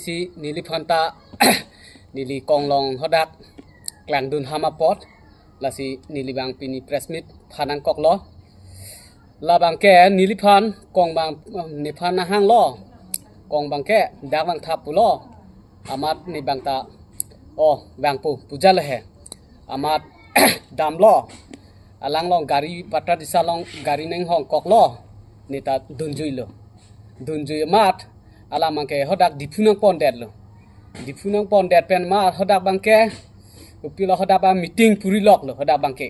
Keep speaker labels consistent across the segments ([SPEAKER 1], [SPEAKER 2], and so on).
[SPEAKER 1] si nili phanta nili konglong hodak klang dun hamapot la si nili bang pini press meet phanang kok lo la bang ke nili phan kong bang ni phan na hang lo kong bang ke dak bang thap pu lo amat ni bang ta o bang pu puja le he amat dam lo alang long gari patra disa long gari neng hong kok lo ni ta dunjui lo dunjui mat ala mangke hodak dipunang pondet lo dipunang pondet pen ma hodak bangke upila hodak ba meeting puri lok lo hodak bangke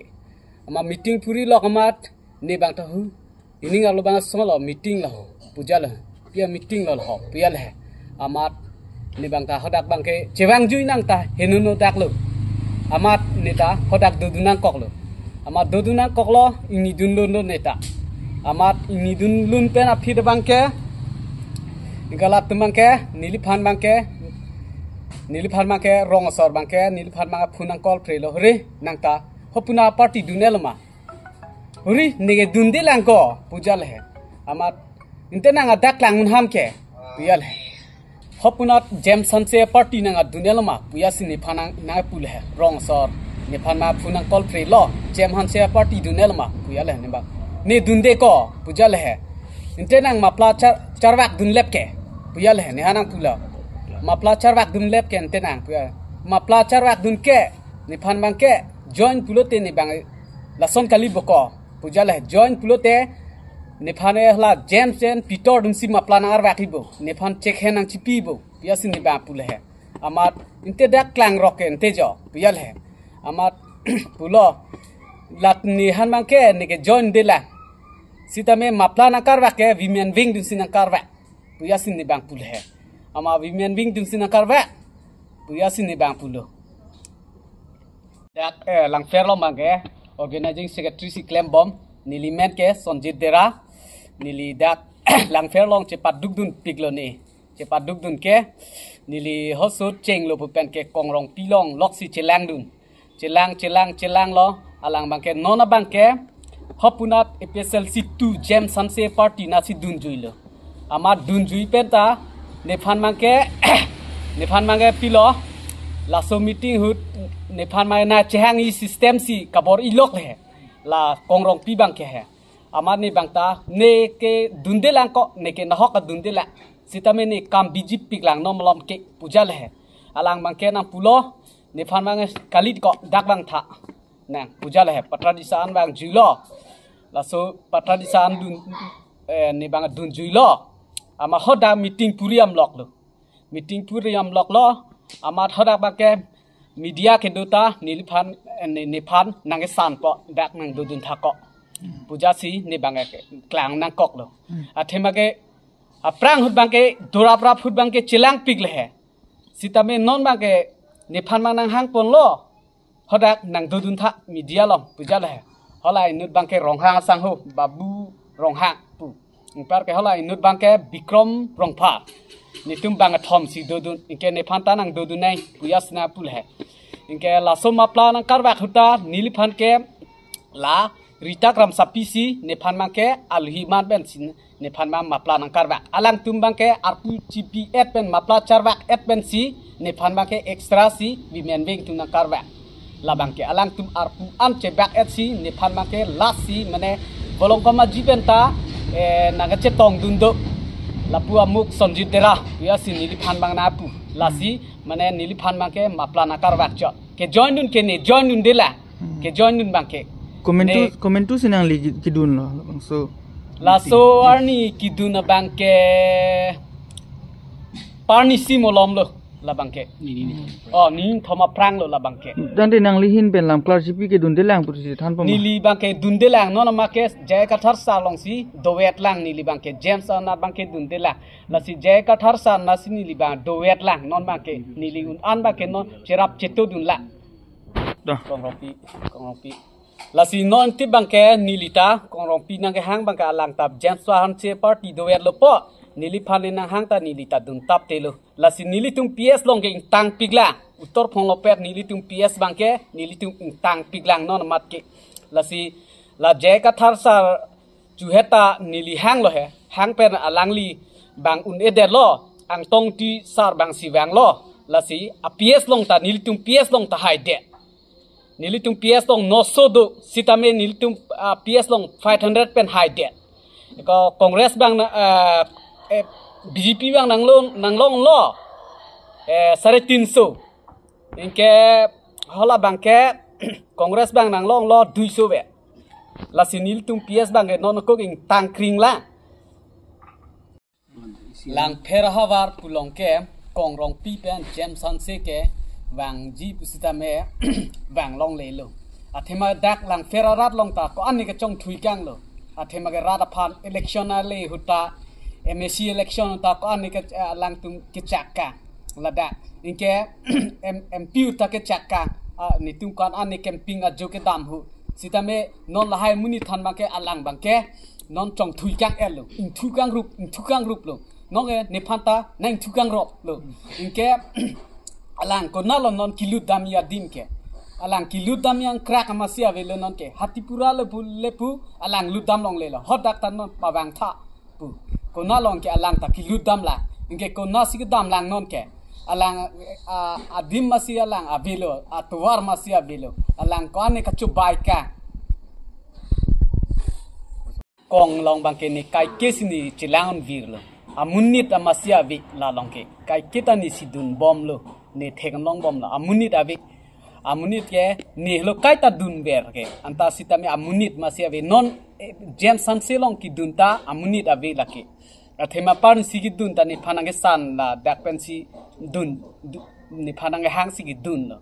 [SPEAKER 1] ama meeting puri lok amat ni bang ta hu ini ngalo bang solo meeting lo puja lo pia meeting lo ho pia le amat ni bang ta hodak bangke cewang jui nang ta henuno dak lo amat ni ta hodak dudunang kok lo amat dudunang kok lo ini dun lo neta amat ini dun lun pen api de bangke galat bangke nili phan bangke rong asor bangke nili phan bangke phunang kol prelo hore nangta hopuna party dunelma hori nege dunde langko pujal he amat inte nanga daklang mun hamke puyal he hopuna jameson se party nanga dunelma puyasi ni phanang na pul he rong asor ni phan ma phunang kol prelo jameson se party dunelma puyal he nimba ni dunde ko pujal he inte nang mapla charwak dunlep ke puyal he ni hanang pula mapla charwak dun lep ken tenang puya mapla charwak dun ke ni phan bang ke join pulote ni bang lason kali boko pujal he join pulote ni phan e hla james jen peter dun si mapla na ar wakibo ni phan check he nang chipi bo puya sin ni ba pul he amat inte dak klang roken tejo puyal he amat pulo lat ni han bang ke ni ke join de la sitame mapla na kar wake women wing dun sin kar wa puya sin ni bang pul he ama women wing dung sina karwa puya sini bang pulo dak lang fair lo mangke organizing secretary si claim bomb nili met ke sonjit dera nili dak lang fair long cepat dugdun piglo ni cepat dugdun ke nili hosut cheng lo pen ke kongrong pilong loksi celang dun celang lo alang bangke nona bangke hopunat EPSLC 2 jam sanse party na si dun juilo ama dun jui penta nephan mangke pilo laso meeting hut nephan mai na chehang i system si kabor ilok le la kongrong pi bang ke he amar ni bangta ne ke dundelang ko ne ke nahok dundela sitame ni kam biji piklang no mlom ke puja le alang bangke na pulo nephan mange kalit ko dak bang tha na puja le patra disan bang julo laso patra disan dun ni bang dun julo ama hoda meeting puriam lok lo amat hoda bake media ke dota niliphan nang san po dak nang dudun thako puja si ni bange klang nang kok lo athema ke aprang hut bangke dorapra phut bangke chilang pigle he sitame non bangke niphan mang nang hang pon lo hodak nang dudun tha media lo puja le holai nut bangke ronghang sang ho babu ronghang pu par ke hala inut bangke bikrom rongpha nitum bang thom si dodun inke ne phanta nang dodun nai puyasna pul he inke la soma pla nang karwa khuta niliphan ke la rita kram sapisi ne phan mangke alhi man ben sin ne phan ma mapla nang karwa alang tum bangke arpu chipi et pen mapla charwa et pen si ne phan bangke extra si women wing tum nang karwa la bangke alang tum arpu an chebak et si ne phan bangke la si mane bolong koma jipenta naga cetong dundo lapu amuk sonjit dera ya si niliphan bang na pu lasi mane niliphan bangke mapla na karwak cho ke join dun ke ne join dun dela ke join dun bangke
[SPEAKER 2] komentu sinang li kidun lo so
[SPEAKER 1] laso arni kidun bangke parni si molom lo la bangke ni thoma prang lo la bangke
[SPEAKER 2] dan de nang lihin pen lam clergy ke dun de lang pursi than pom
[SPEAKER 1] nili bangke dun de lang no na make jay kathar sa long si dowet lang nili bangke james na bangke dun de lang la si jay kathar sa na si nili bang dowet lang non bangke nili un an bangke non cherap cheto dun la kongropi la si non ti bangke nilita kongropi nang ke hang bangka alang tab james han che party dowet lo po niliphan nang hang ta nilita dun tap telo la si nilitung ps long ke tang pigla uttor phong lo pet nilitung ps bangke nilitung tang piglang non mat ke la si la je ka thar sa juheta nili hang lo he hang pen alangli bang un eder lo ang tong ti sar bang si wang lo la si a PS long ta nilitung PS long ta hai de nilitung PS long no so do sitame nilitung PS long 500 pen hai de ko congress bang BJP bang nang long lo 350 inke hola bang ke congress bang nang long lo 200 be la si nilitung PS bang non ko ing tang kring la lang pherahavar pulong ke kong rong pi pen jam san se ke wang ji pusita me wang long le lo athema dak lang pherarat long ta ko ani ka chong thui kang lo athema ke rata phan election na le huta MSC election ta ko ani ka lang tum ke chakka lada inke MP ta ke chakka ni tum kan ani camping a jo ke dam hu sita me non la hai muni than ma ke alang bang ke non chong thui kang el lo in thu kang rup lo nong e ne phanta nang thukang rop lo inke alang ko na lo non kilut dam ya dim ke alang kilut dam yang krak amasia ve lo non ke hatipura le pu alang lut dam long le lo hodak tan non pawang tha pu ko na long ke alang ta kilut dam la inke ko na sig dam lang non ke alang adim masia alang avelo atwar masia velo alang ko ane ka chu bai ka kong long bang ke ni kai kesini chilang vir lo amunit amasia vik la longke kai kita ni sidun bom lo ne thekam long bom la amunit avik amunit ke ni lo kai ta dun ber ke anta sitame amunit masia ve non jam san se long ki dun ta amunit avik la ke athema pan sigi dun ta ni phanang ke san la dak pen si dun ni phanang hang sigi dun lo